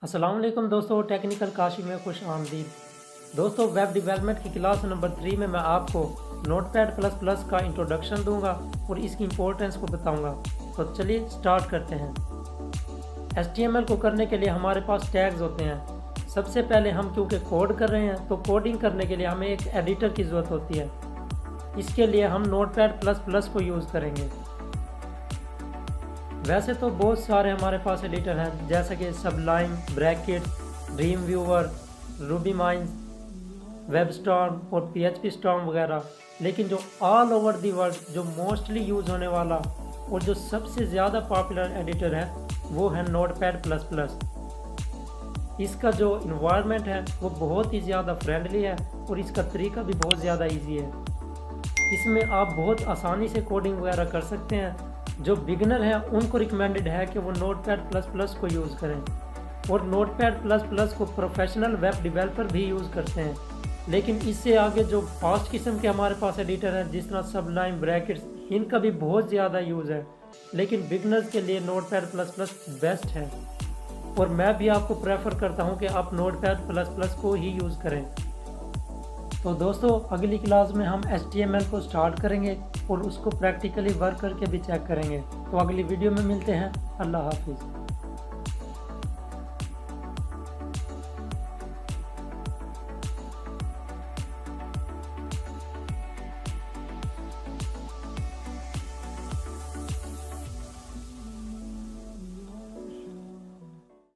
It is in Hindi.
अस्सलाम वालेकुम दोस्तों, टेक्निकल काशिफ में खुश आमदीद। दोस्तों, वेब डेवलपमेंट की क्लास नंबर 3 में मैं आपको नोटपैड++ का इंट्रोडक्शन दूंगा और इसकी इंपॉर्टेंस को बताऊंगा। तो चलिए स्टार्ट करते हैं। HTML को करने के लिए हमारे पास टैग्स होते हैं। सबसे पहले हम क्योंकि कोड कर रहे हैं तो कोडिंग करने के लिए हमें एक एडिटर की ज़रूरत होती है। इसके लिए हम नोटपैड++ को यूज़ करेंगे। वैसे तो बहुत सारे हमारे पास एडिटर हैं, जैसे कि Sublime, bracket, Dreamweaver, Ruby mines, WebStorm और PHP स्टॉर्म वगैरह, लेकिन जो ऑल ओवर दी वर्ल्ड जो मोस्टली यूज़ होने वाला और जो सबसे ज़्यादा पॉपुलर एडिटर है वो है नोटपैड++। इसका जो इन्वायरमेंट है वो बहुत ही ज़्यादा फ्रेंडली है और इसका तरीका भी बहुत ज़्यादा ईजी है। इसमें आप बहुत आसानी से कोडिंग वगैरह कर सकते हैं। जो बिगनर हैं उनको रिकमेंडेड है कि वो नोटपैड++ को यूज़ करें और नोटपैड++ को प्रोफेशनल वेब डेवलपर भी यूज़ करते हैं। लेकिन इससे आगे जो फास्ट किस्म के हमारे पास एडिटर हैं, जिस तरह सबलाइम, ब्रैकेट्स, इनका भी बहुत ज़्यादा यूज़ है, लेकिन बिगनर्स के लिए नोटपैड++ बेस्ट है और मैं भी आपको प्रेफर करता हूँ कि आप नोटपैड++ को ही यूज़ करें। तो दोस्तों, अगली क्लास में हम HTML को स्टार्ट करेंगे और उसको प्रैक्टिकली वर्क करके भी चेक करेंगे। तो अगली वीडियो में मिलते हैं। अल्लाह हाफिज़।